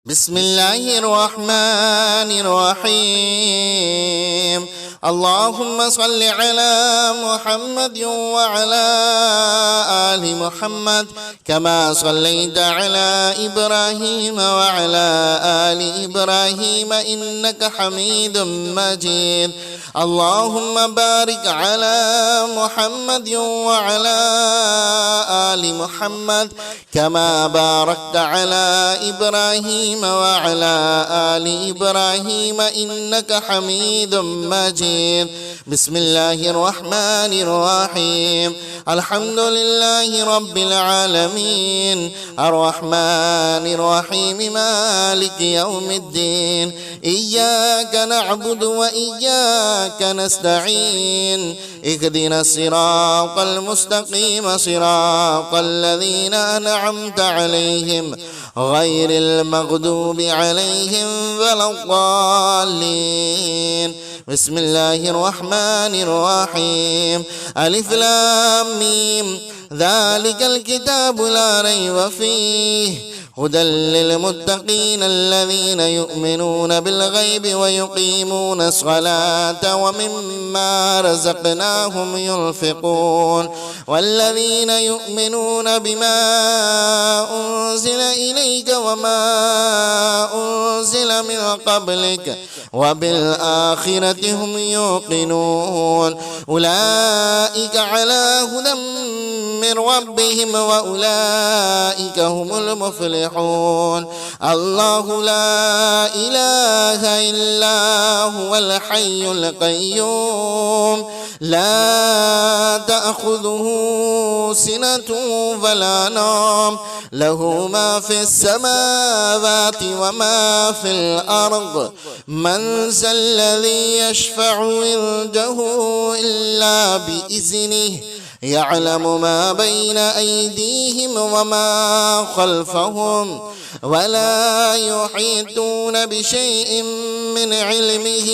بسم الله الرحمن الرحيم. اللهم صل على محمد وعلى آل محمد كما صليت على إبراهيم وعلى آل إبراهيم إنك حميد مجيد. اللهم بارك على محمد وعلى آل محمد كما باركت على إبراهيم وعلى آل إبراهيم إنك حميد مجيد. بسم الله الرحمن الرحيم. الحمد لله رب العالمين الرحمن الرحيم مالك يوم الدين. إياك نعبد وإياك نستعين. اهدنا الصراط المستقيم صراط الذين أنعمت عليهم غير المغضوب عليهم ولا الضالين. بسم الله الرحمن الرحيم. ألف لام ميم ذلك الكتاب لا ريب فيه هدى للمتقين الذين يؤمنون بالغيب ويقيمون الصلاة ومما رزقناهم ينفقون والذين يؤمنون بما أنزل إليك وما أنزل من قبلك وبالآخرة هم يوقنون أولئك على هدى من ربهم وأولئك هم المفلحون. الله لا إله إلا هو الحي القيوم لا تأخذه سنة ولا نوم له ما في السماوات وما في الأرض من ذا الذي يشفع عنده إلا بإذنه يعلم ما بين أيديهم وما خلفهم ولا يحيطون بشيء من علمه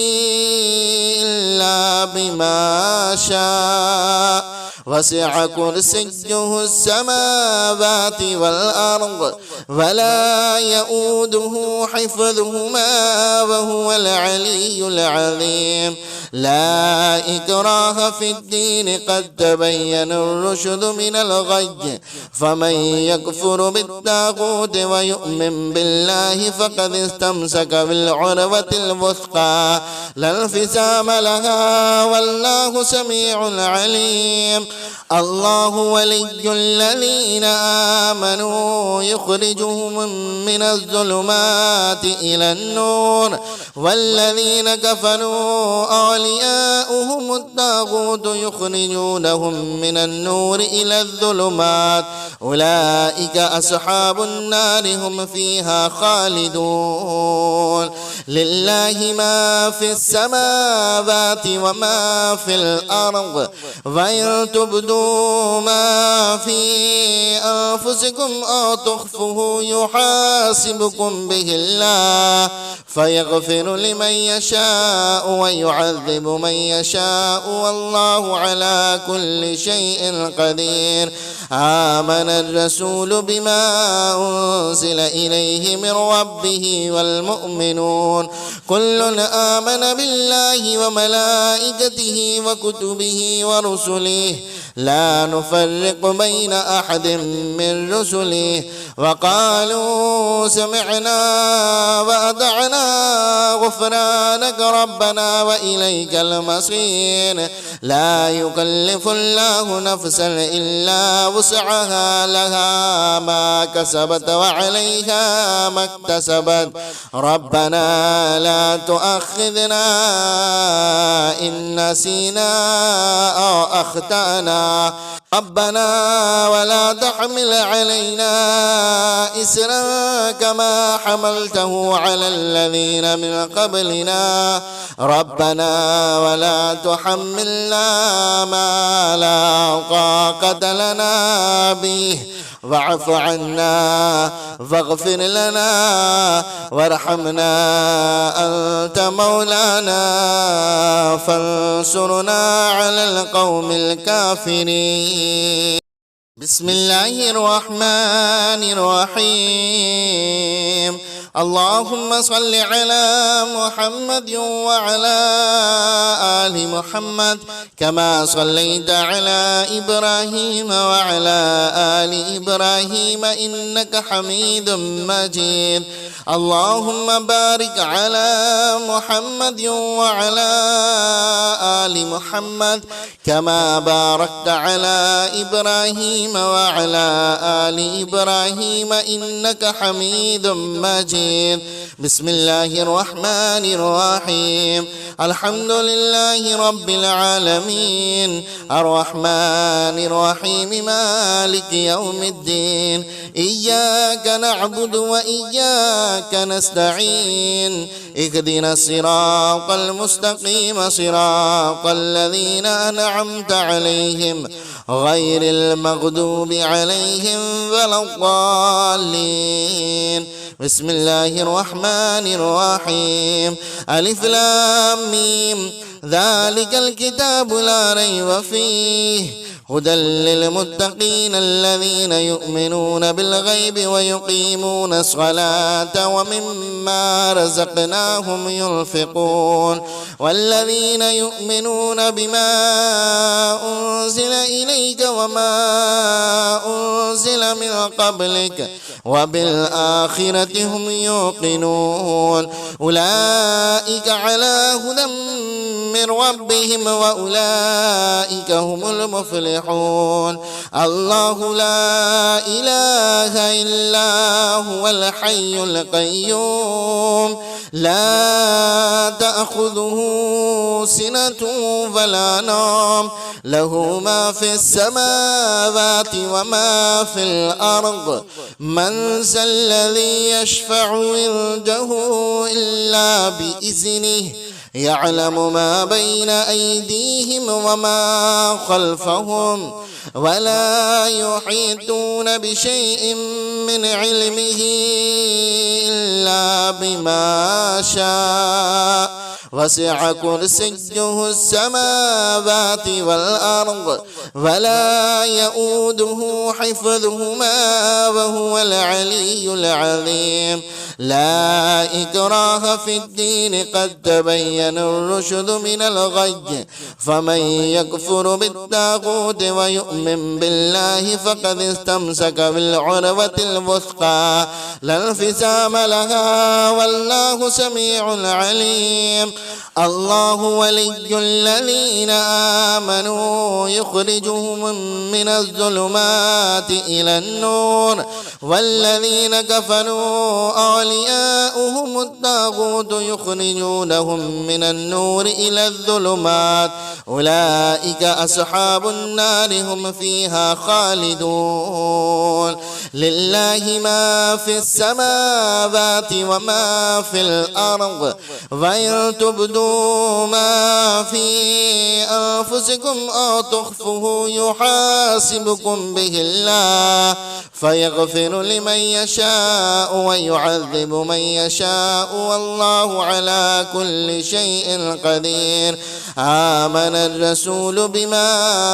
إلا بما شاء وسع كرسيه السماوات والأرض ولا يؤوده حفظهما وهو العلي العظيم. لا إكراه في الدين قد تبين الرشد من الغي فمن يكفر بالطاغوت ويؤمن بالله فقد استمسك بالعروة الوثقى لا انفصام لها والله سميع عليم. الله ولي الذين آمنوا يخرجهم من الظلمات إلى النور والذين كفروا أولياؤهم الطاغوت يخرجونهم من النور إلى الظلمات أولئك أصحاب النار هم فيها خالدون. لله ما في السماوات وما في الأرض وإن تبدوا ما في أنفسكم أو تخفوه يحاسبكم به الله فيغفر لمن يشاء ويعذب من يشاء والله على كل شيء قدير. آمن الرسول بما أنزل إليه من ربه والمؤمنون كل آمن بالله وملائكته وكتبه ورسله لا نفرق بين أحد من رسله وقالوا سمعنا وأطعنا غفرانك ربنا وإليك المصير. لا يكلف الله نفسا إلا وسعها لها ما كسبت وعليها ما اكتسبت ربنا لا تؤاخذنا إن نسينا أو أخطأنا ربنا ولا تحمل علينا إسرا كما حملته على الذين من قبلنا ربنا ولا تحملنا ما لا طاقة لنا به واعف عنا واغفر لنا وارحمنا أنت مولانا فانصرنا على القوم الكافرين. بسم الله الرحمن الرحيم. اللهم صل على محمد وعلى آل محمد كما صليت على إبراهيم وعلى آل إبراهيم إنك حميد مجيد. اللهم بارك على محمد وعلى آل محمد كما باركت على إبراهيم وعلى آل إبراهيم إنك حميد مجيد. بسم الله الرحمن الرحيم. الحمد لله رب العالمين الرحمن الرحيم مالك يوم الدين. إياك نعبد وإياك نستعين. اهدنا الصراط المستقيم صراط الذين أنعمت عليهم غير المغضوب عليهم ولا الضالين. بسم الله الرحمن الرحيم. ألف لام ميم ذلك الكتاب لا ريب فيه هدى للمتقين الذين يؤمنون بالغيب ويقيمون الصلاة ومما رزقناهم ينفقون والذين يؤمنون بما أنزل إليك وما أنزل من قبلك وبالآخرة هم يوقنون أولئك على هدى من ربهم وأولئك هم المفلحون. الله لا إله إلا هو الحي القيوم لا تأخذه سنة ولا نوم له ما في السماوات وما في الأرض من ذا الذي يشفع عنده إلا بإذنه يعلم ما بين أيديهم وما خلفهم ولا يحيطون بشيء من علمه إلا بما شاء وسع كرسيه السماوات والأرض ولا يؤوده حفظهما وهو العلي العظيم. لا إكراه في الدين قد تبين الرشد من الغي فمن يكفر بالطاغوت ويؤمن بالله فقد استمسك بالعروة الوثقى لا انفصام لها والله سميع عليم. الله ولي الذين آمنوا يخرجهم من الظلمات إلى النور والذين كفروا أولياؤهم الطاغوت يخرجونهم من النور إلى الظلمات أولئك أصحاب النار هم فيها خالدون. لله ما في السماوات وما في الأرض وإن تبدوا ما في أنفسكم أو تخفوه يحاسبكم به الله فيغفر لمن يشاء ويعذب من يشاء والله على كل شيء قدير. آمن الرسول بما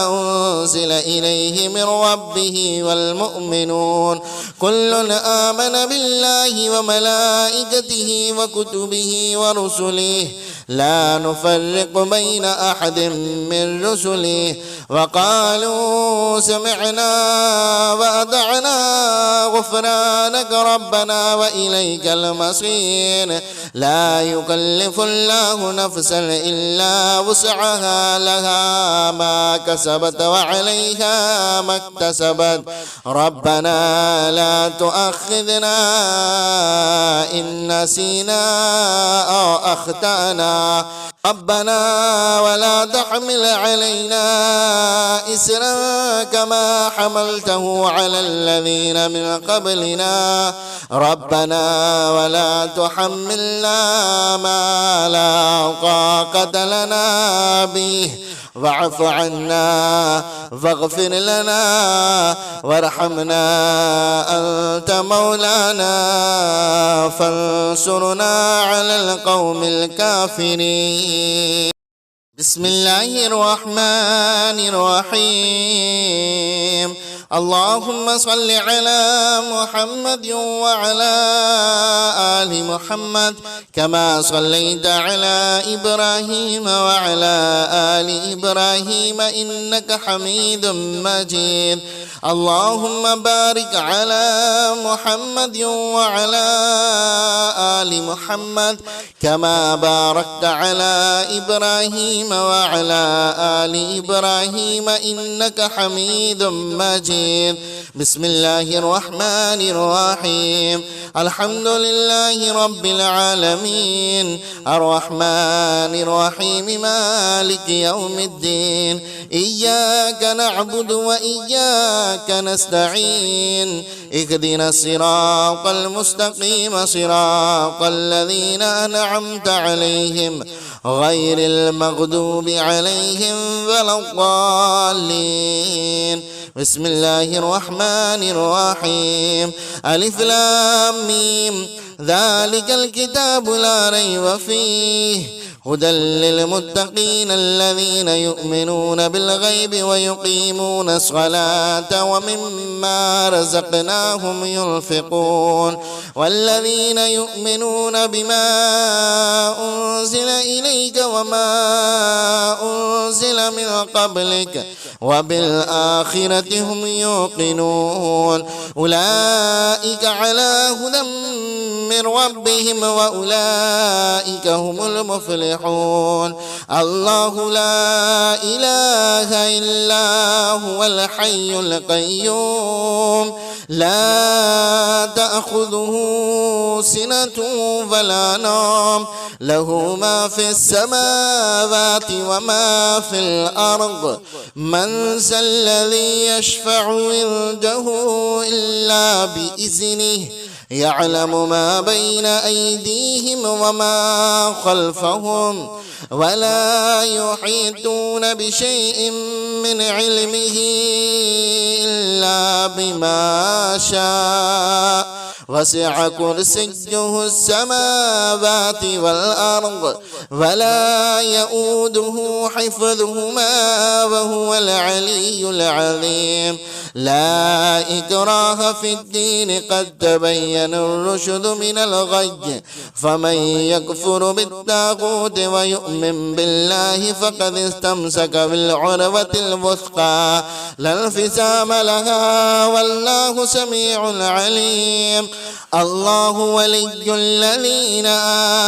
أنزل إليه من ربه والمؤمنون كل آمن بالله وملائكته وكتبه ورسله لا نفرق بين أحد من رسله وقالوا سمعنا وأطعنا غفرانك ربنا وإليك المصير. لا يكلف الله نفسا إلا وسعها لها ما كسبت وعليها ما اكتسبت ربنا لا تؤاخذنا إن نسينا أو أخطأنا ربنا ولا تحمل علينا إسرا كما حملته على الذين من قبلنا ربنا ولا تحملنا ما لا طاقة لنا به واعف عنا واغفر لنا وارحمنا أنت مولانا فانصرنا على القوم الكافرين. بسم الله الرحمن الرحيم. اللهم صل على محمد وعلى آل محمد كما صليت على إبراهيم وعلى آل إبراهيم إنك حميد مجيد. اللهم بارك على محمد وعلى آل محمد كما باركت على إبراهيم وعلى آل إبراهيم إنك حميد مجيد. بسم الله الرحمن الرحيم. الحمد لله رب العالمين الرحمن الرحيم مالك يوم الدين. إياك نعبد وإياك نستعين. اهدنا الصراط المستقيم صراط الذين أنعمت عليهم غير المغضوب عليهم ولا الضالين. بسم الله الرحمن الرحيم. ألف لام ميم ذلك الكتاب لا ريب فيه هدى للمتقين الذين يؤمنون بالغيب ويقيمون الصلاة ومما رزقناهم ينفقون والذين يؤمنون بما أنزل إليك وما أنزل من قبلك وبالآخرة هم يوقنون أولئك على هدى من ربهم وأولئك هم المفلحون. الله لا إله إلا هو الحي القيوم لا تأخذه سنة ولا نوم له ما في السماوات وما في الأرض من ذا الذي يشفع عنده إلا بإذنه يعلم ما بين أيديهم وما خلفهم ولا يحيطون بشيء من علمه إلا بما شاء وسع كرسيه السماوات والأرض ولا يؤوده حفظهما وهو العلي العظيم. لا إكراه في الدين قد تبين الرشد من الغي فمن يكفر بالطاغوت ويؤمن بالله فقد استمسك بالعروة الوثقى لا انفصام لها والله سميع عليم. الله ولي الذين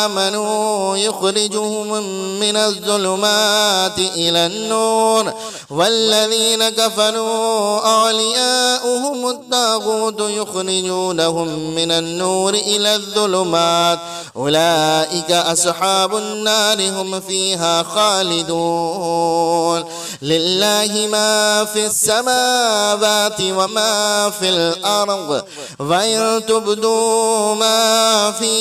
آمنوا يخرجهم من الظلمات إلى النور والذين كفروا أولياؤهم الطاغوت يخرجونهم من النور إلى الظلمات أولئك أصحاب النار هم فيها خالدون. لله ما في السماوات وما في الأرض وإن تبدوا ما في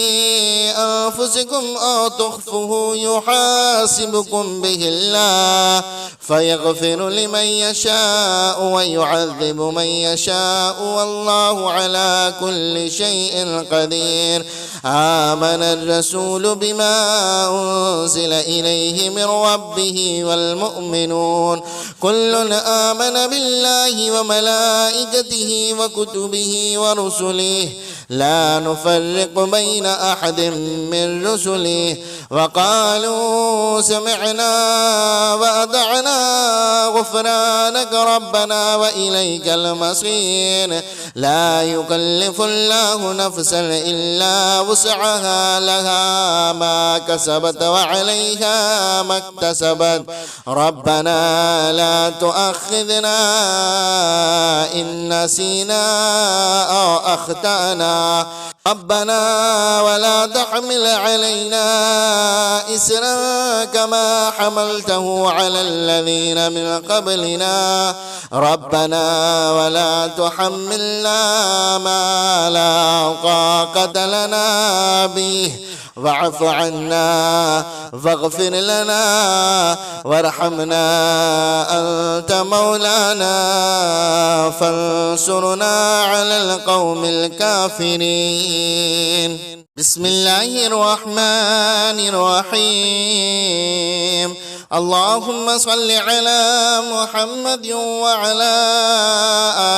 أنفسكم أو تخفوه يحاسبكم به الله فيغفر لمن يشاء ويعذب من يشاء والله على كل شيء قدير. آمن الرسول بما أنزل إليه من ربه والمؤمنون كل آمن بالله وملائكته وكتبه ورسله لا نفرق بين أحد من رسله وقالوا سمعنا وأطعنا غفرانك ربنا وإليك المصير. لا يكلف الله نفسا إلا وسعها لها ما كسبت وعليها ما اكتسبت ربنا لا تؤاخذنا إن نسينا أو أخطأنا ربنا ولا تحمل علينا إسرا كما حملته على الذين من قبلنا ربنا ولا تحملنا ما لا طاقة لنا به واعف عنا واغفر لنا وارحمنا أنت مولانا فانصرنا على القوم الكافرين. بسم الله الرحمن الرحيم. اللهم صل على محمد وعلى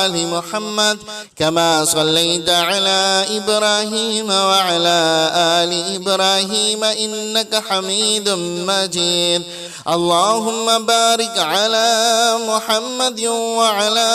آل محمد كما صليت على إبراهيم وعلى آل إبراهيم إنك حميد مجيد. اللهم بارك على محمد وعلى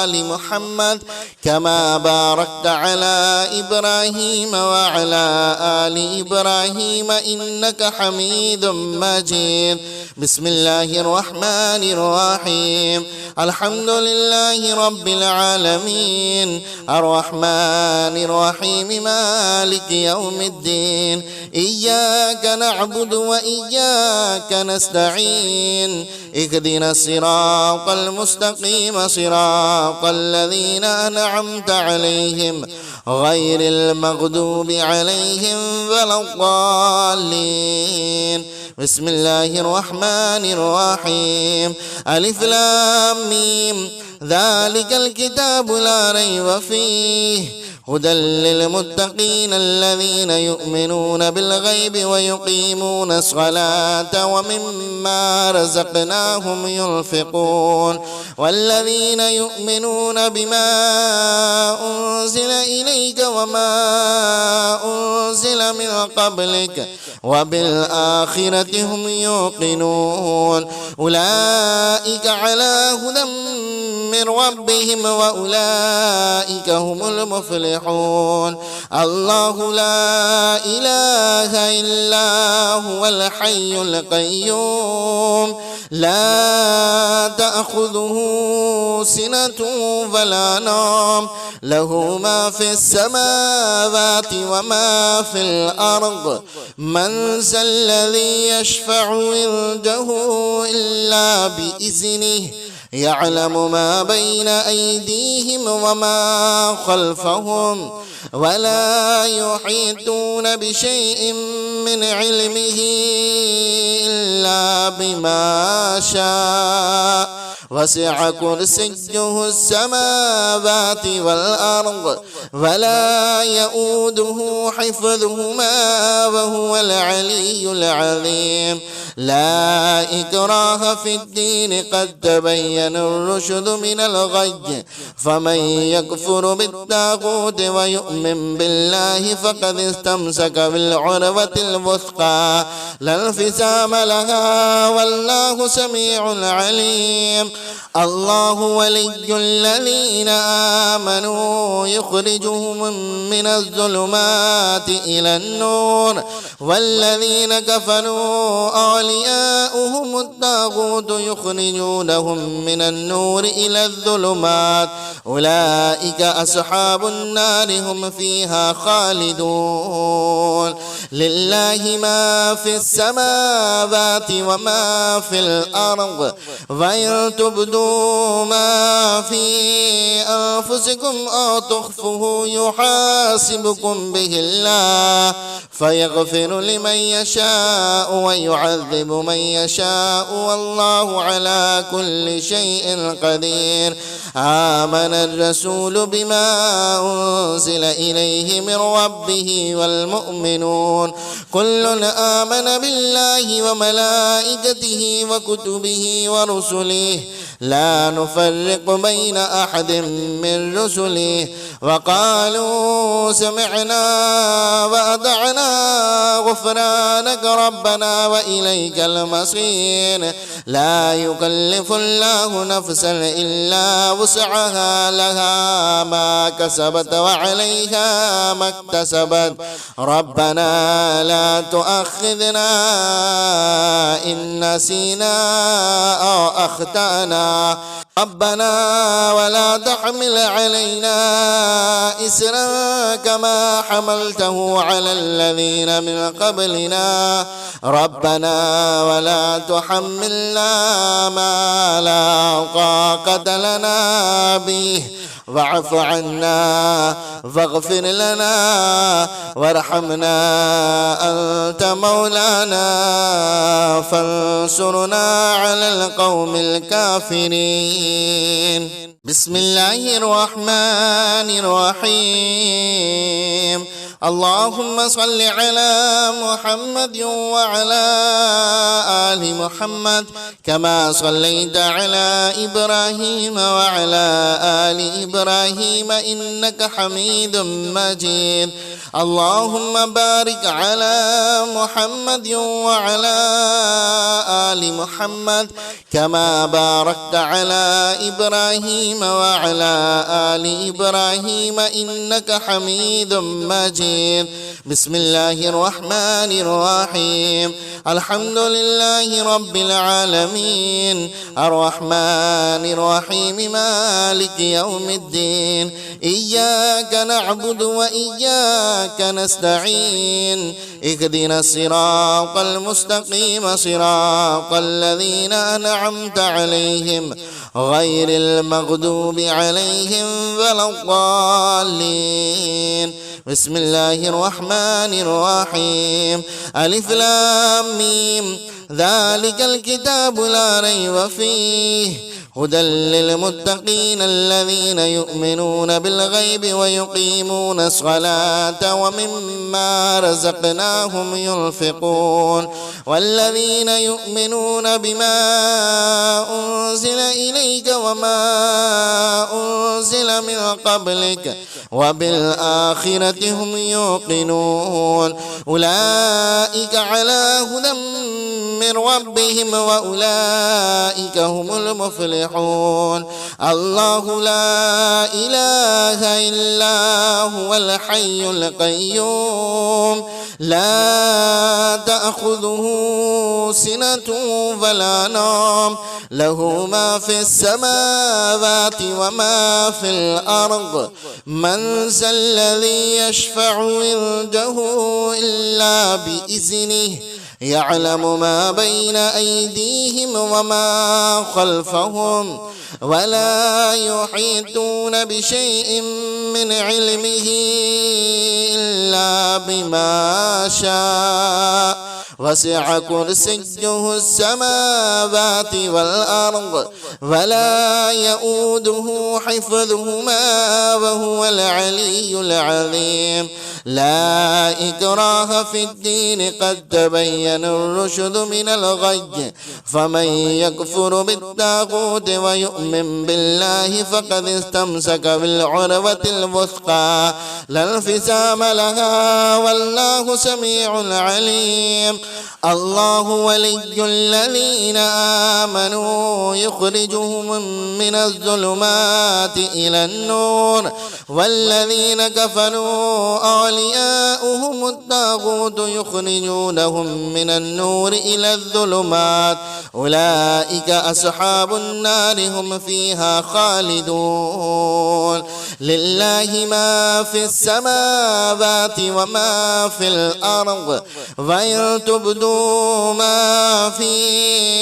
آل محمد كما باركت على إبراهيم وعلى آل إبراهيم إنك حميد مجيد. بسم الله الرحمن الرحيم. الحمد لله رب العالمين الرحمن الرحيم مالك يوم الدين. إياك نعبد وإياك نستعين. اهدنا الصراط المستقيم صراط الذين أنعمت عليهم غير المغضوب عليهم ولا الضالين. بسم الله الرحمن الرحيم. ألف لام ميم ذلك الكتاب لا ريب فيه هدى للمتقين الذين يؤمنون بالغيب ويقيمون الصلاة ومما رزقناهم ينفقون والذين يؤمنون بما أنزل إليك وما أنزل من قبلك وبالآخرة هم يوقنون أولئك على هدى من ربهم وأولئك هم المفلحون. الله لا إله إلا هو الحي القيوم لا تأخذه سنة ولا نوم له ما في السماوات وما في الأرض من ذا الذي يشفع عنده إلا بإذنه يعلم ما بين أيديهم وما خلفهم ولا يحيطون بشيء من علمه إلا بما شاء وسع كرسيه السماوات والأرض ولا يؤوده حفظهما وهو العلي العظيم. لا إكراه في الدين قد تبين الرشد من الغي فمن يكفر بالطاغوت ويؤمن بالله فقد استمسك بالعروة الوثقى لا انفصام لها والله سميع عليم. الله ولي الذين آمنوا يخرجهم من الظلمات إلى النور والذين كفروا أولياؤهم الطاغوت يخرجونهم من النور إلى الظلمات أولئك أصحاب النار هم فيها خالدون. لله ما في السماوات وما في الأرض وإن تبدوا ما في أنفسكم أو تخفوه يحاسبكم به الله فيغفر لمن يشاء ويعذب من يشاء والله على كل شيء قدير. آمن الرسول بما أنزل إليه من ربه والمؤمنون كل آمن بالله وملائكته وكتبه ورسله لا نفرق بين أحد من رسله وقالوا سمعنا وأطعنا غفرانك ربنا وإليك المصير. لا يكلف الله نفسا إلا وسعها لها ما كسبت وعليها ما اكتسبت ربنا لا تؤاخذنا إن نسينا أو أخطأنا ربنا ولا تحمل علينا إسرا كما حملته على الذين من قبلنا ربنا ولا تحملنا ما لا طاقة لنا به واعف عنا واغفر لنا وارحمنا أنت مولانا فانصرنا على القوم الكافرين. بسم الله الرحمن الرحيم. اللهم صل على محمد وعلى آل محمد كما صليت على إبراهيم وعلى آل إبراهيم إنك حميد مجيد. اللهم بارك على محمد وعلى آل محمد كما باركت على إبراهيم وعلى آل إبراهيم إنك حميد مجيد. بسم الله الرحمن الرحيم. الحمد لله رب العالمين الرحمن الرحيم مالك يوم الدين. إياك نعبد وإياك نستعين. اهدنا الصراط المستقيم صراط الذين أنعمت عليهم غير المغضوب عليهم ولا الضالين. بسم الله الرحمن الرحيم. ألف لام ميم ذلك الكتاب لا ريب فيه هدى للمتقين الذين يؤمنون بالغيب ويقيمون الصلاة ومما رزقناهم ينفقون والذين يؤمنون بما أنزل إليك وما أنزل من قبلك وبالآخرة هم يوقنون أولئك على هدى من ربهم وأولئك هم المفلحون. الله لا إله إلا هو الحي القيوم لا تأخذه سنة ولا نوم له ما في السماوات وما في الأرض من ذا الذي يشفع عنده إلا بإذنه يعلم ما بين أيديهم وما خلفهم ولا يحيطون بشيء من علمه إلا بما شاء وسع كرسيه السماوات والأرض ولا يؤوده حفظهما وهو العلي العظيم. لا إكراه في الدين قد تبين الرشد من الغي فمن يكفر بالطاغوت ويؤمن بالله فقد استمسك بالعروة الوثقى لا انفصام لها والله سميع عليم. الله ولي الذين آمنوا يخرجهم من الظلمات إلى النور والذين كفروا أولياؤهم الطاغوت يخرجونهم من النور إلى الظلمات أولئك أصحاب النار هم فيها خالدون. لله ما في السماوات وما في الأرض وإن تبدوا ما في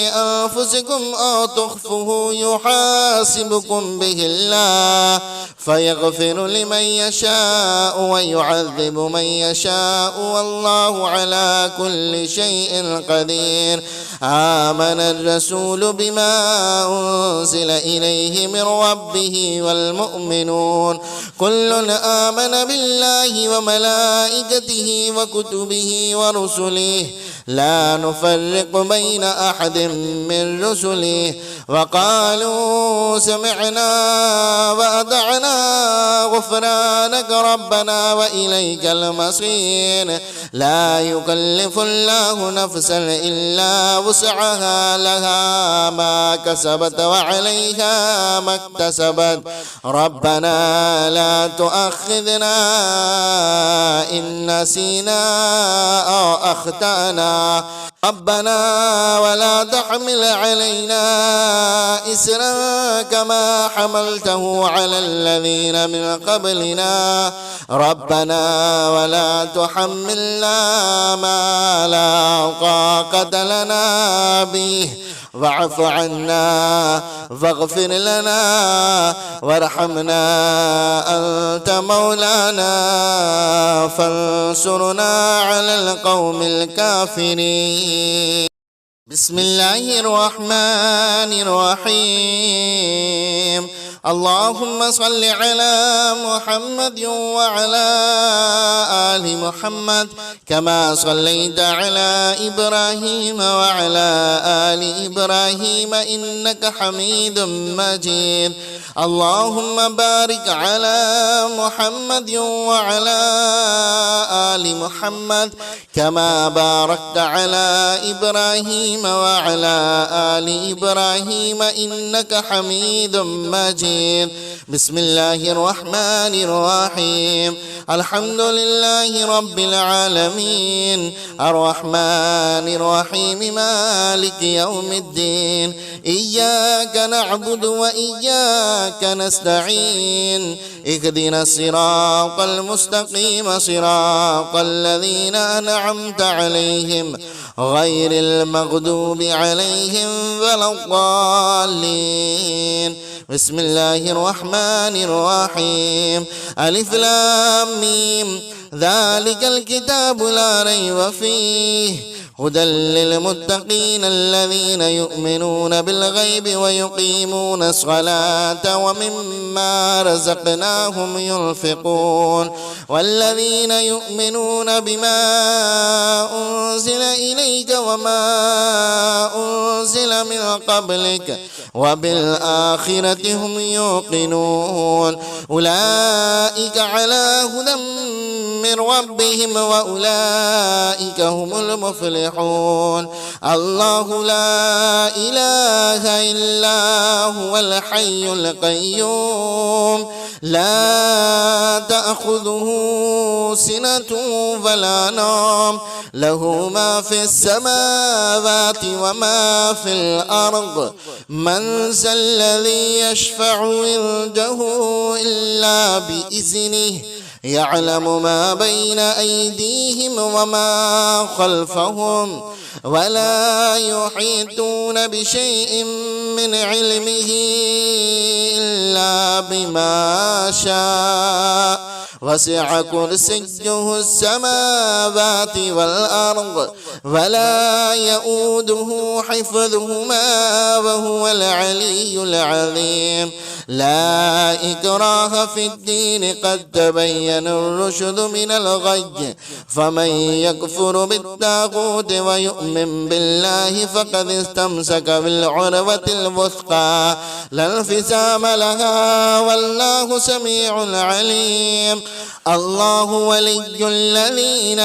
أنفسكم أو تخفوه يحاسبكم به الله فيغفر لمن يشاء ويعذب من يشاء والله على كل شيء قدير. آمن الرسول بما أنزل إليه من ربه والمؤمنون كل آمن بالله وملائكته وكتبه ورسله لا نفرق بين أحد من رسله وقالوا سمعنا وأطعنا غفرانك ربنا وإليك المصير. لا يكلف الله نفسا إلا وسعها لها ما كسبت وعليها ما اكتسبت ربنا لا تؤاخذنا إن نسينا أو أخطأنا ربنا ولا تحمل علينا إسرا كما حملته على الذين من قبلنا ربنا ولا تحملنا ما لا طاقة لنا به واعف عنا واغفر لنا وارحمنا أنت مولانا فانصرنا على القوم الكافرين. بسم الله الرحمن الرحيم. اللهم صل على محمد وعلى آل محمد كما صليت على إبراهيم وعلى آل إبراهيم إنك حميد مجيد. اللهم بارك على محمد وعلى آل محمد كما باركت على إبراهيم وعلى آل إبراهيم إنك حميد مجيد. بسم الله الرحمن الرحيم. الحمد لله رب العالمين الرحمن الرحيم مالك يوم الدين. إياك نعبد وإياك نستعين. اهدنا الصراط المستقيم صراط الذين أنعمت عليهم غير المغضوب عليهم ولا الضالين. بسم الله الرحمن الرحيم. ألف لام ميم ذلك الكتاب لا ريب فيه هدى للمتقين الذين يؤمنون بالغيب ويقيمون الصلاة ومما رزقناهم ينفقون والذين يؤمنون بما أنزل إليك وما أنزل من قبلك وبالآخرة هم يوقنون أولئك على هدى من ربهم وأولئك هم المفلحون. الله لا إله إلا هو الحي القيوم لا تأخذه سنة ولا نوم له ما في السماوات وما في الأرض من ذا الذي يشفع عنده إلا بإذنه يعلم ما بين أيديهم وما خلفهم ولا يحيطون بشيء من علمه إلا بما شاء وسع كرسيه السماوات والأرض ولا يؤوده حفظهما وهو العلي العظيم. لا إكراه في الدين قد تبين الرشد من الغي فمن يكفر بالطاغوت ويؤمن بالله فقد استمسك بالعروة الوثقى لا انفصام لها والله سميع عليم. الله ولي الذين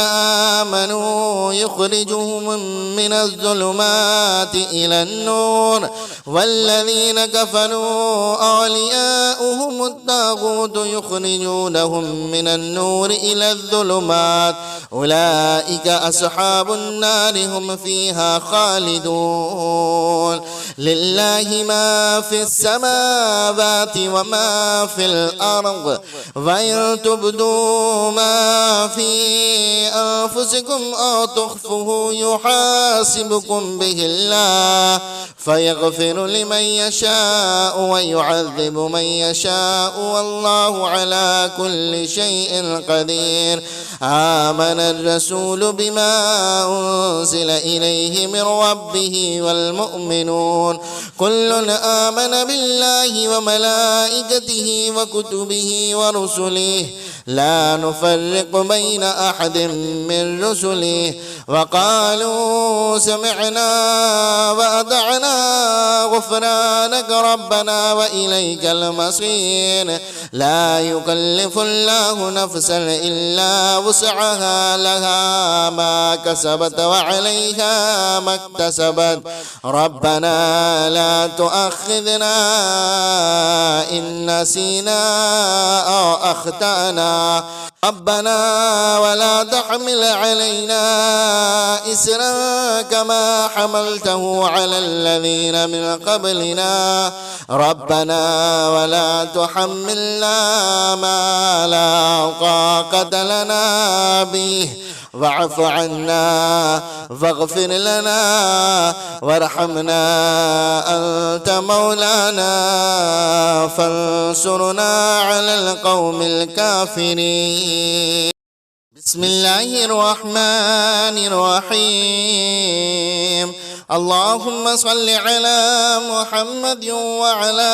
آمنوا يخرجهم من الظلمات إلى النور والذين كفروا أولياؤهم الطاغوت يخرجونهم من النور إلى الظلمات أولئك أصحاب النار هم فيها خالدون. لله ما في السماوات وما في الأرض وإن تبدوا ما في أنفسكم أو تخفوه يحاسبكم به الله فيغفر لمن يشاء ويعذب من يشاء والله على كل شيء قدير. آمن الرسول بما أنزل إليه من ربه والمؤمنون كل آمن بالله وملائكته وكتبه ورسله لا نفرق بين أحد من رسله وقالوا سمعنا وأطعنا غفرانك ربنا وإليك المصير. لا يكلف الله نفسا إلا وسعها لها ما كسبت وعليها ما اكتسبت ربنا لا تؤاخذنا إن نسينا أو أخطأنا ربنا ولا تحمل علينا إسرا كما حملته على الذين من قبلنا ربنا ولا تحملنا ما لا طاقة لنا به واعف عنا واغفر لنا وارحمنا أنت مولانا فانصرنا على القوم الكافرين. بسم الله الرحمن الرحيم. اللهم صل على محمد وعلى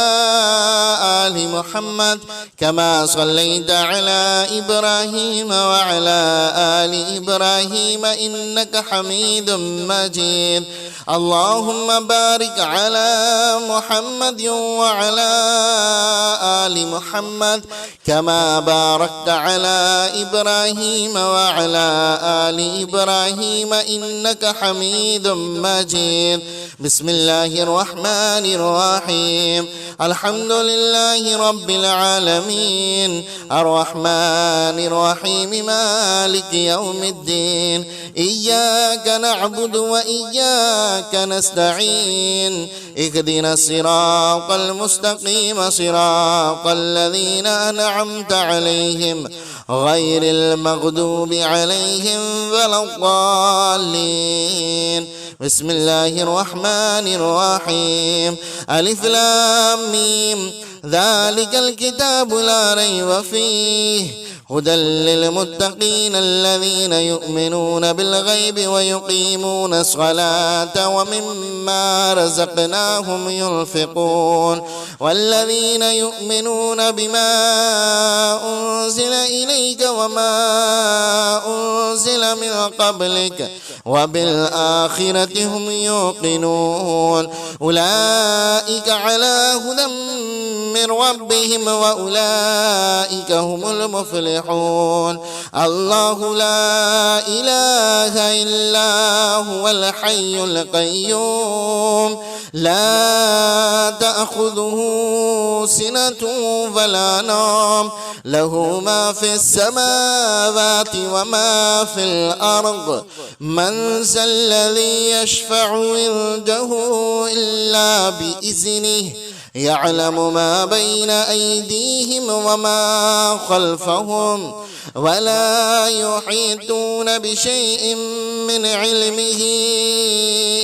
آل محمد كما صليت على إبراهيم وعلى آل إبراهيم إنك حميد مجيد. اللهم بارك على محمد وعلى آل محمد كما باركت على إبراهيم وعلى آل إبراهيم إنك حميد مجيد. بسم الله الرحمن الرحيم. الحمد لله رب العالمين الرحمن الرحيم مالك يوم الدين. إياك نعبد وإياك نستعين. اهدنا الصراط المستقيم صراط الذين أنعمت عليهم غير المغضوب عليهم ولا الضالين. بسم الله الرحمن الرحيم. ألف لام ميم ذلك الكتاب لا ريب فيه هدى للمتقين الذين يؤمنون بالغيب ويقيمون الصلاة ومما رزقناهم ينفقون والذين يؤمنون بما أنزل إليك وما أنزل من قبلك وبالآخرة هم يوقنون أولئك على هدى من ربهم وأولئك هم المفلحون. الله لا إله إلا هو الحي القيوم لا تأخذه سنة ولا نوم له ما في السماوات وما في الأرض من ذا الذي يشفع عنده إلا بإذنه يعلم ما بين أيديهم وما خلفهم ولا يحيطون بشيء من علمه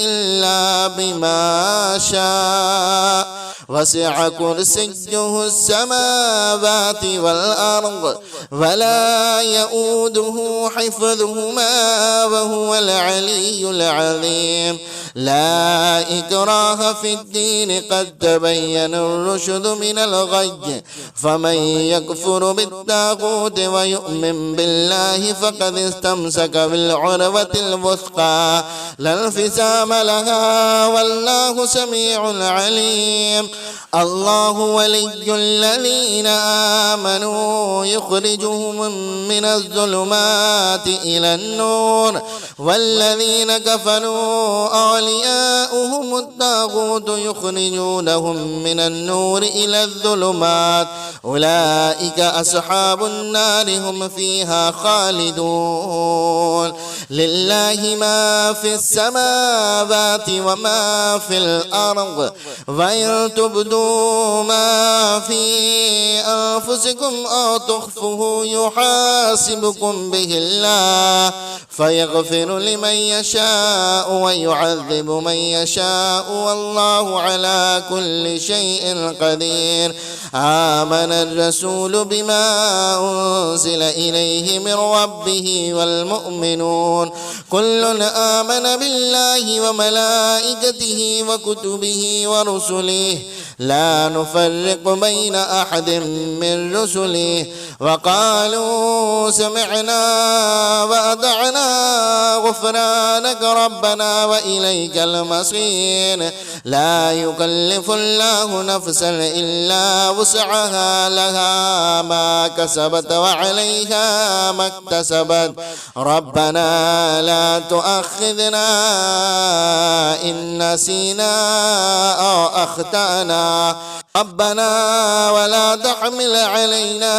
إلا بما شاء وسع كرسيه السماوات والأرض ولا يؤوده حفظهما وهو العلي العظيم. لا إكراه في الدين قد تبين الرشد من الغي فمن يكفر بالطاغوت ويؤمن بالله فقد استمسك بالعروة الوثقى لا انفصام لها والله سميع عليم. الله ولي الذين آمنوا يخرجهم من الظلمات إلى النور والذين كفروا أولياؤهم الطاغوت يخرجونهم من النور إلى الظلمات أولئك أصحاب النار هم فيها خالدون. لله ما في السماوات وما في الأرض وإن تبدوا ما في أنفسكم أو تخفوه يحاسبكم به الله فيغفر لمن يشاء ويعذب من يشاء والله على كل شيء قدير. آمن الرسول بما أنزل إليه من ربه والمؤمنون كل آمن بالله وملائكته وكتبه ورسله لا نفرق بين أحد من رسله وقالوا سمعنا وأطعنا غفرانك ربنا وإليك المصير. لا يكلف الله نفسا إلا وسعها لها ما كسبت وعليها ما اكتسبت ربنا لا تؤاخذنا إن نسينا أو أخطأنا ربنا ولا تحمل علينا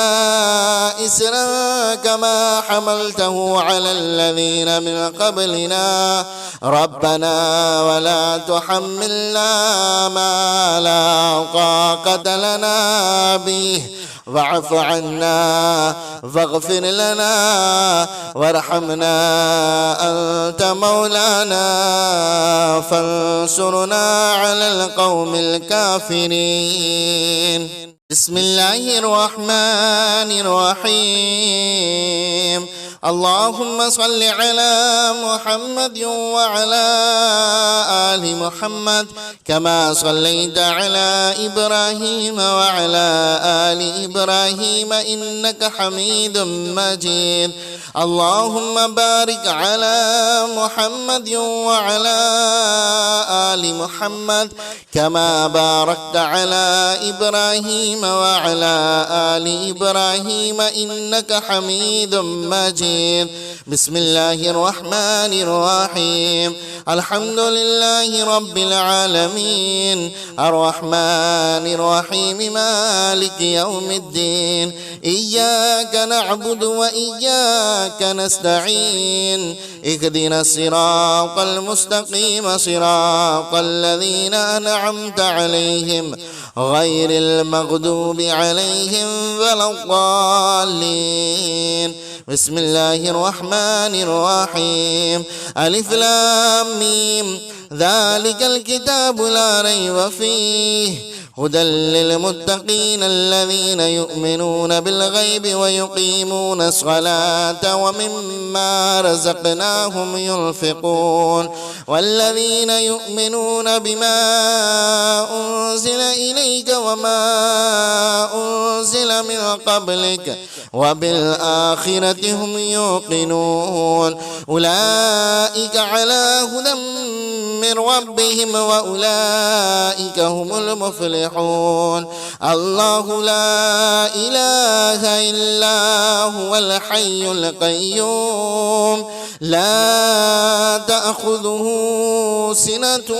إسرا كما حملته على الذين من قبلنا ربنا ولا تحملنا ما لا طاقة لنا به واعف عنا واغفر لنا وارحمنا أنت مولانا فانصرنا على القوم الكافرين. بسم الله الرحمن الرحيم. اللهم صل على محمد وعلى آل محمد كما صليت على إبراهيم وعلى آل إبراهيم إنك حميد مجيد. اللهم بارك على محمد وعلى آل محمد كما باركت على إبراهيم وعلى آل إبراهيم إنك حميد مجيد. بسم الله الرحمن الرحيم. الحمد لله رب العالمين الرحمن الرحيم مالك يوم الدين. إياك نعبد وإياك نستعين. اهدنا الصراط المستقيم صراط الذين أنعمت عليهم غير المغضوب عليهم ولا الضالين. بسم الله الرحمن الرحيم. ألف لام ميم ذلك الكتاب لا ريب فيه هدى للمتقين الذين يؤمنون بالغيب ويقيمون الصلاة ومما رزقناهم ينفقون والذين يؤمنون بما أنزل إليك وما أنزل من قبلك وبالآخرة هم يوقنون أولئك على هدى من ربهم وأولئك هم المفلحون. الله لا إله إلا هو الحي القيوم لا تأخذه سنة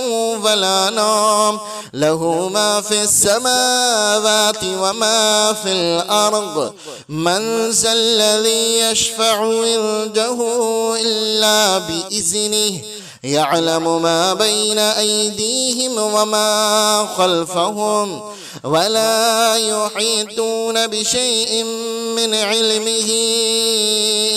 ولا نوم له ما في السماوات وما في الأرض من ذا الذي يشفع عنده إلا بإذنه يعلم ما بين أيديهم وما خلفهم ولا يحيطون بشيء من علمه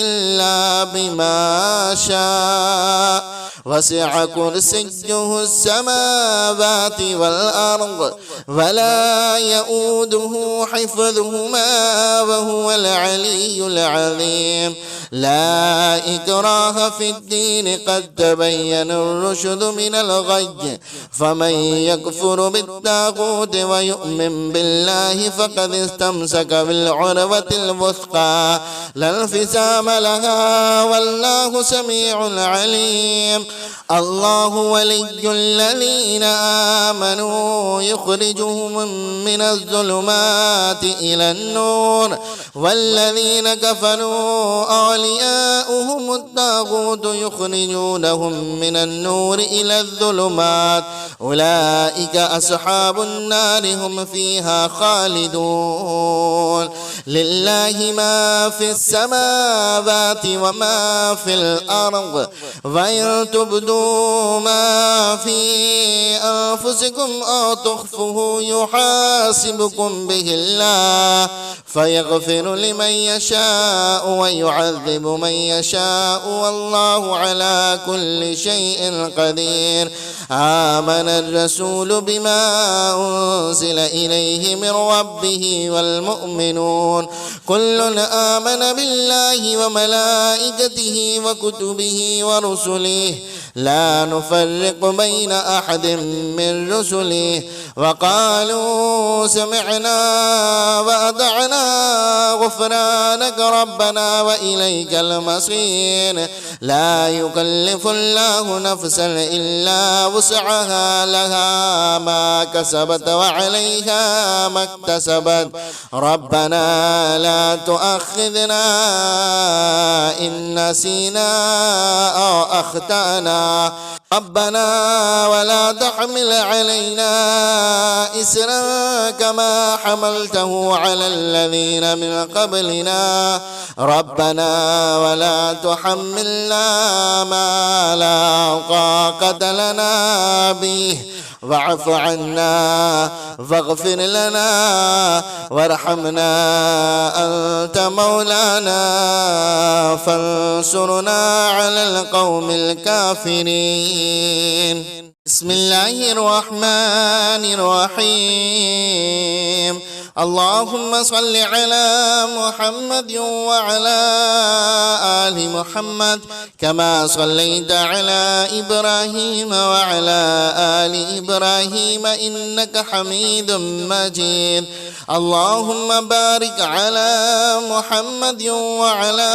إلا بما شاء وسع كرسيه السماوات والأرض ولا يؤوده حفظهما وهو العلي العظيم. لا إكراه في الدين قد تبين الرشد من الغي فمن يكفر بالطاغوت ويؤمن بالله فقد استمسك بالعروة الوثقى لا انفصام لها والله سميع عليم. الله ولي الذين آمنوا يخرجهم من الظلمات إلى النور والذين كفروا أولياؤهم الطاغوت يخرجونهم من النور إلى الظلمات أولئك أصحاب النار هم فيها خالدون. لله ما في السماوات وما في الأرض وإن تبدوا ما في أنفسكم أو تخفوه يحاسبكم به الله فيغفر لمن يشاء ويعذب من يشاء والله على كل شيء قدير. آمن الرسول بما أنزل إليه من ربه والمؤمنون كل آمن بالله وملائكته وكتبه ورسله لا نفرق بين أحد من رسله وقالوا سمعنا وأطعنا غفرانك ربنا وإليك المصير. لا يكلف الله نفسا إلا وسعها لها ما كسبت وعليها ما اكتسبت ربنا لا تؤاخذنا إن نسينا أو أخطأنا ربنا ولا تحمل علينا إسرا كما حملته على الذين من قبلنا ربنا ولا تحملنا ما لا طاقة لنا به واعف عنا واغفر لنا وارحمنا أنت مولانا فانصرنا على القوم الكافرين. بسم الله الرحمن الرحيم. اللهم صل على محمد وعلى آل محمد كما صليت على إبراهيم وعلى آل إبراهيم إنك حميد مجيد. اللهم بارك على محمد وعلى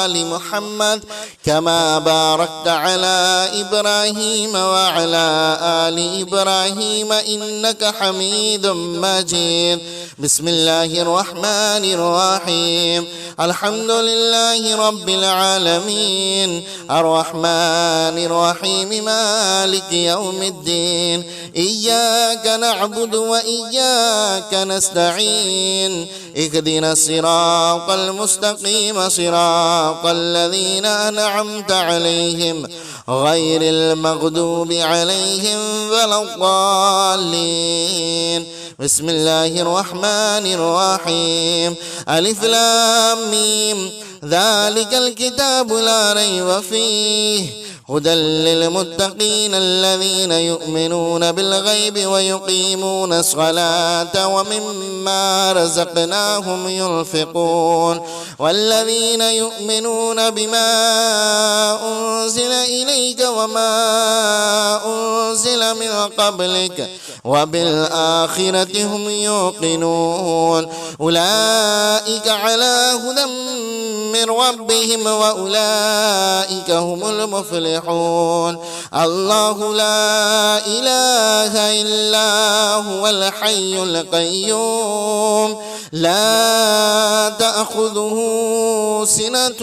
آل محمد كما باركت على إبراهيم وعلى آل إبراهيم إنك حميد مجيد. بسم الله الرحمن الرحيم. الحمد لله رب العالمين الرحمن الرحيم مالك يوم الدين. إياك نعبد وإياك نستعين. اهدنا الصراط المستقيم صراط الذين أنعمت عليهم غير المغضوب عليهم ولا الضالين. بسم الله الرحمن الرحيم. ألف لام ميم ذلك الكتاب لا ريب فيه هدى للمتقين الذين يؤمنون بالغيب ويقيمون الصلاة ومما رزقناهم ينفقون والذين يؤمنون بما أنزل إليك وما أنزل من قبلك وبالآخرة هم يوقنون أولئك على هدى من ربهم وأولئك هم المفلحون. الله لا إله إلا هو الحي القيوم لا تأخذه سنة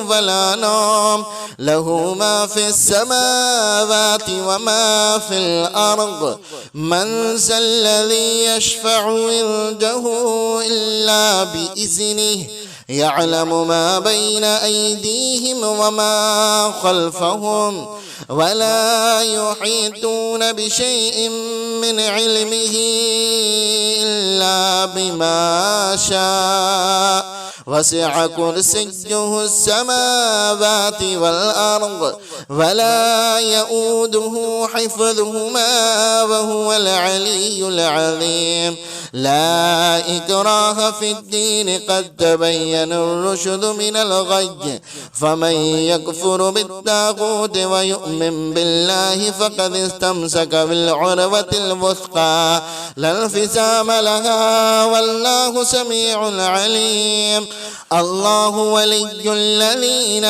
ولا نوم له ما في السماوات وما في الأرض من ذا الذي يشفع عنده إلا بإذنه يعلم ما بين أيديهم وما خلفهم ولا يحيطون بشيء من علمه إلا بما شاء وسع كرسيه السماوات والأرض ولا يؤوده حفظهما وهو العلي العظيم. لا إكراه في الدين قد تبين الرشد من الغي فمن يكفر بالطاغوت ويؤمن بالله فقد استمسك بالعروة الوثقى لا انفصام لها والله سميع عليم. الله ولي الذين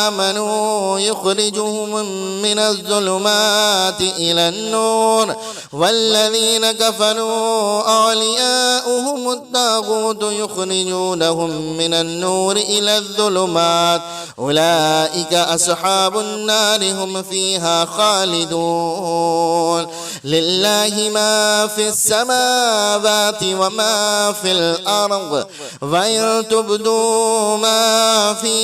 آمنوا يخرجهم من الظلمات إلى النور والذين كفروا أولياؤهم الطاغوت يخرجونهم من النور إلى الظلمات أولئك أصحاب النار هم فيها خالدون. لله ما في السماوات وما في الأرض وإن تبدوا ما في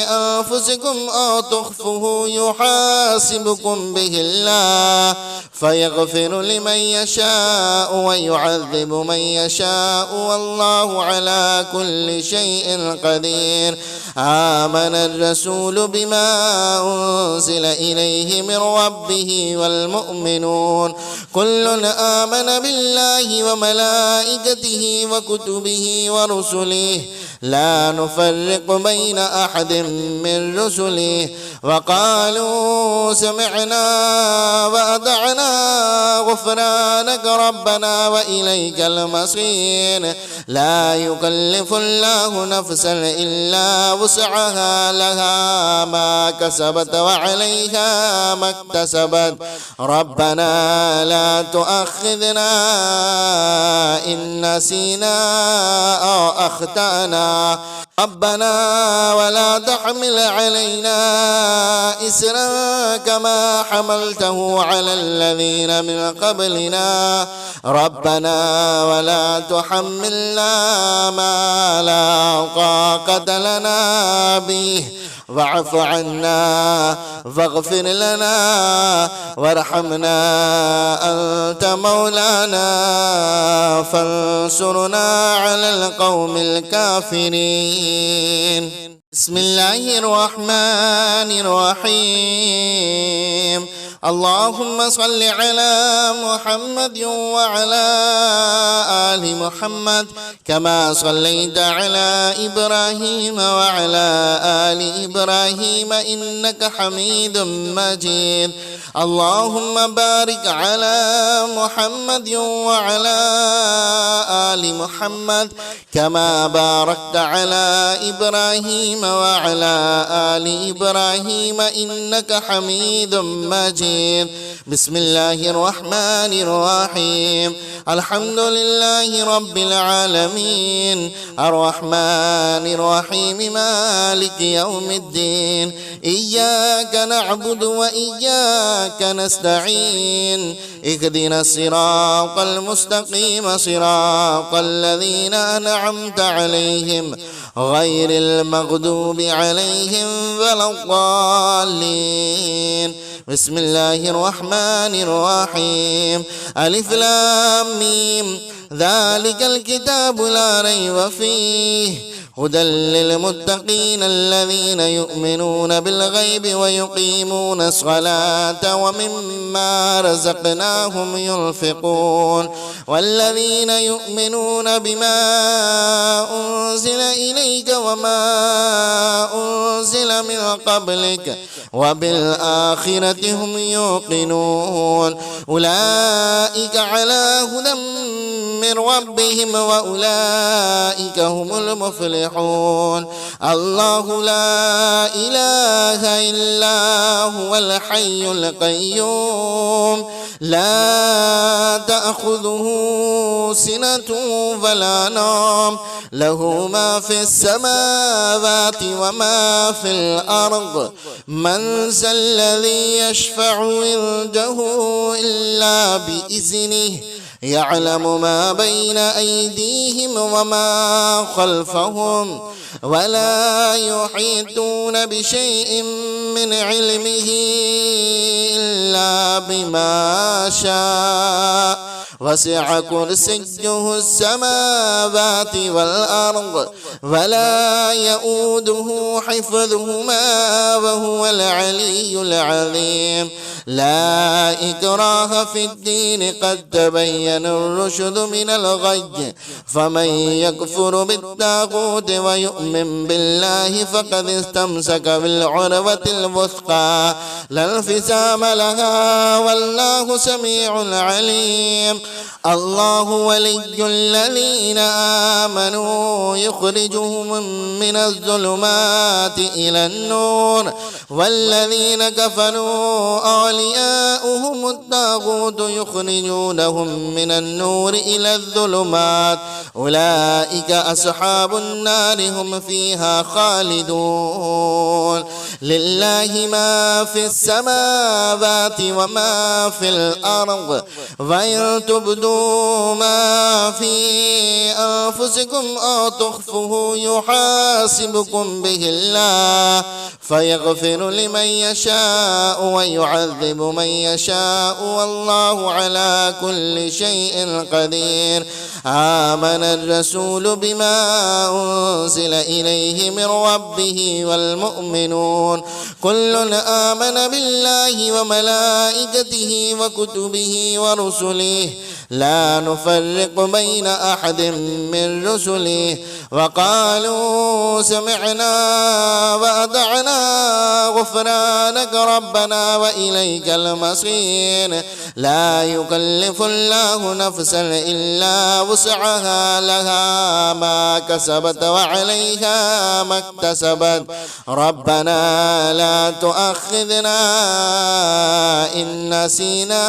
أنفسكم أو تخفوه يحاسبكم به الله فيغفر لمن يشاء ويعذب من يشاء والله على كل شيء قدير. آمن الرسول بما أنزل إليه من ربه والمؤمنون كل آمن بالله وملائكته وكتبه ورسله لا نفرق بين أحد من رسله وقالوا سمعنا وأطعنا غفرانك ربنا وإليك المصير. لا يكلف الله نفسا إلا وسعها لها ما كسبت وعليها ما اكتسبت ربنا لا تؤاخذنا إن نسينا أو أخطأنا ربنا ولا تحمل علينا إسرا كما حملته على الذين من قبلنا ربنا ولا تحملنا ما لا طاقة لنا به واعف عنا واغفر لنا وارحمنا أنت مولانا فانصرنا على القوم الكافرين. بسم الله الرحمن الرحيم. اللهم صل على محمد وعلى آل محمد كما صليت على إبراهيم وعلى آل إبراهيم إنك حميد مجيد. اللهم بارك على محمد وعلى آل محمد كما باركت على إبراهيم وعلى آل إبراهيم إنك حميد مجيد. بسم الله الرحمن الرحيم. الحمد لله رب العالمين الرحمن الرحيم مالك يوم الدين. إياك نعبد وإياك نستعين. اهدنا الصراط المستقيم صراط الذين أنعمت عليهم غير المغضوب عليهم ولا الضالين. بسم الله الرحمن الرحيم. ألف لام ميم ذلك الكتاب لا ريب فيه هدى للمتقين الذين يؤمنون بالغيب ويقيمون الصلاة ومما رزقناهم ينفقون والذين يؤمنون بما أنزل إليك وما أنزل من قبلك وبالآخرة هم يوقنون أولئك على هدى من ربهم وأولئك هم المفلحون. الله لا إله إلا هو الحي القيوم لا تأخذه سنة ولا نوم له ما في السماوات وما في الأرض من ذا الذي يشفع عنده إلا بإذنه يعلم ما بين أيديهم وما خلفهم ولا يحيطون بشيء من علمه إلا بما شاء وسع كرسيه السماوات والأرض ولا يؤوده حفظهما وهو العلي العظيم. لا إكراه في الدين قد تبين الرشد من الغي فمن يكفر بالطاغوت ويؤمن بالله فقد استمسك بالعروة الوثقى لا انفصام لها والله سميع عليم. الله ولي الذين آمنوا يخرجهم من الظلمات إلى النور والذين كفروا أولياؤهم الطاغوت يخرجونهم من النور إلى الظلمات أولئك أصحاب النار هم فيها خالدون. لله ما في السماوات وما في الأرض وإن تبدوا ما في أنفسكم أو تخفوه يحاسبكم به الله فيغفر لمن يشاء ويعذب من يشاء والله على كل شيء قدير. آمن الرسول بما أنزل إليه من ربه والمؤمنون كل آمن بالله وملائكته وكتبه ورسله لا نفرق بين أحد من رسله وقالوا سمعنا وأطعنا غفرانك ربنا وإليك المصير. لا يكلف الله نفسا إلا وسعها لها ما كسبت وعليها ما اكتسبت ربنا لا تؤاخذنا إن نسينا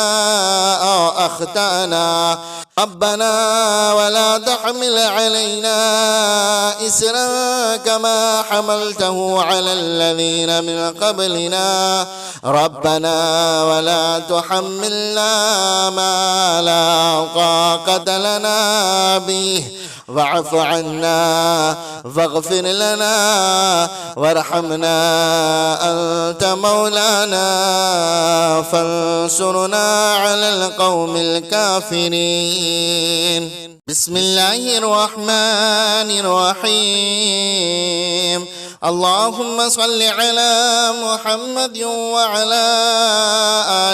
أو أخطأنا ربنا ولا تحمل علينا إسرا كما حملته على الذين من قبلنا ربنا ولا تحملنا ما لا طاقة لنا به واعف عنا واغفر لنا وارحمنا أنت مولانا فانصرنا على القوم الكافرين. بسم الله الرحمن الرحيم. اللهم صل على محمد وعلى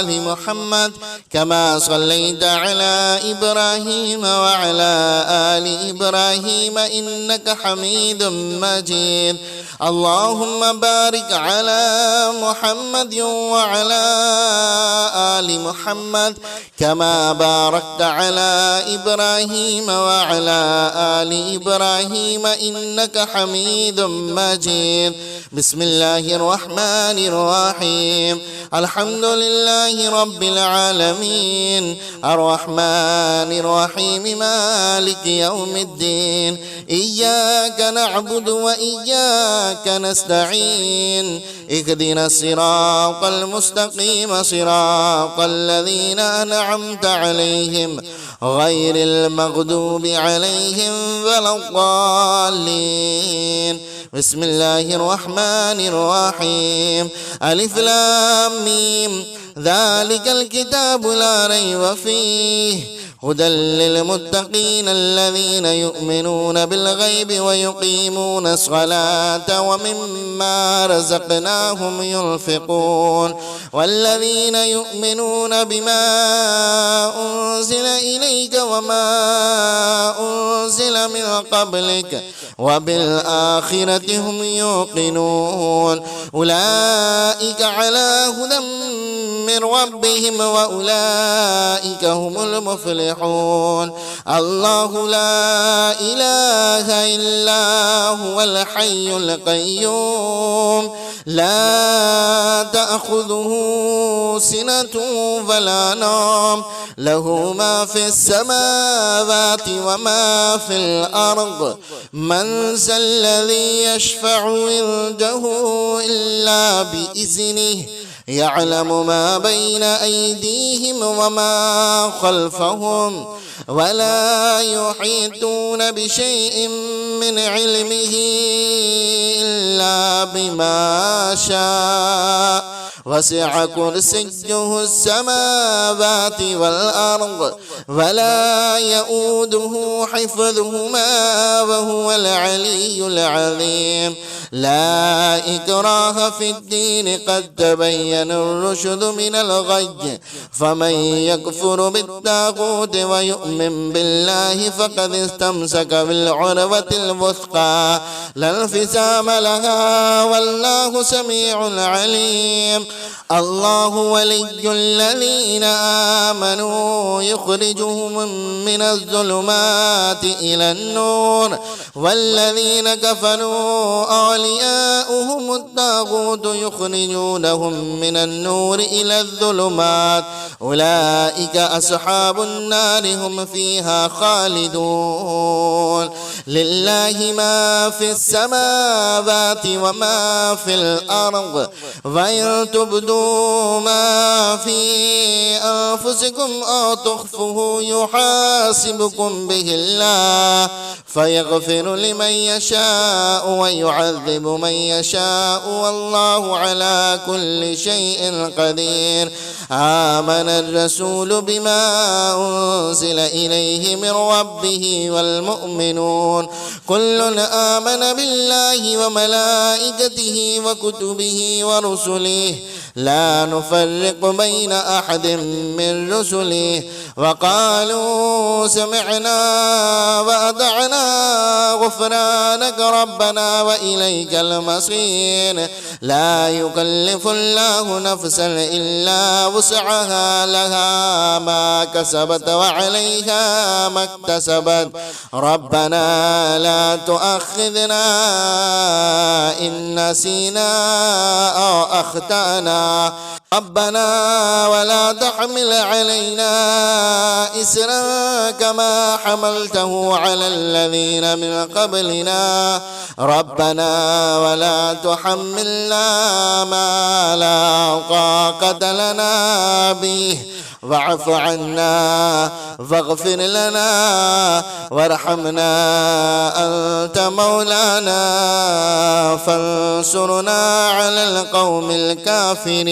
آل محمد كما صليت على إبراهيم وعلى آل إبراهيم إنك حميد مجيد. اللهم بارك على محمد وعلى آل محمد كما باركت على إبراهيم وعلى آل إبراهيم إنك حميد مجيد. بسم الله الرحمن الرحيم. الحمد لله رب العالمين الرحمن الرحيم مالك يوم الدين. إياك نعبد وإياك نستعين. اهدنا الصراط المستقيم صراط الذين أنعمت عليهم غير المغضوب عليهم ولا الضالين. بسم الله الرحمن الرحيم. ألف لام ميم ذلك الكتاب لا ريب فيه هدى للمتقين الذين يؤمنون بالغيب ويقيمون الصلاة ومما رزقناهم ينفقون والذين يؤمنون بما أنزل إليك وما أنزل من قبلك وبالآخرة هم يوقنون أولئك على هدى من ربهم وأولئك هم المفلحون. الله لا إله إلا هو الحي القيوم لا تأخذه سنة ولا نوم له ما في السماوات وما في الأرض من ذا الذي يشفع عنده إلا بإذنه يعلم ما بين أيديهم وما خلفهم ولا يحيطون بشيء من علمه إلا بما شاء وسع كرسيه السماوات والأرض ولا يؤوده حفظهما وهو العلي العظيم. لا إكراه في الدين قد تبين الرشد من الغي فمن يكفر بالطاغوت ويؤمن بالله فقد استمسك بالعروة الوثقى لا انفصام لها والله سميع عليم. الله ولي الذين آمنوا يخرجهم من الظلمات إلى النور والذين كفروا أولياؤهم الطاغوت يخرجونهم من النور إلى الظلمات أولئك أصحاب النار هم فيها خالدون. لله ما في السماوات وما في الأرض وإن تبدوا ما في أنفسكم أو تخفوه يحاسبكم به الله فيغفر لمن يشاء ويعذب من يشاء والله على كل شيء قدير. آمن الرسول بما أنزل إليه من ربه والمؤمنون كل آمن بالله وملائكته وكتبه ورسله لا نفرق بين أحد من رسله وقالوا سمعنا وأطعنا غفرانك ربنا وإليك المصير. لا يكلف الله نفسا إلا وسعها لها ما كسبت وعليها ما اكتسبت ربنا لا تؤاخذنا إن نسينا أو أخطأنا ربنا ولا تحمل علينا إسرا كما حملته على الذين من قبلنا ربنا ولا تحملنا ما لا طاقة لنا به واعف عنا واغفر لنا وارحمنا أنت مولانا فانصرنا على القوم الكافرين.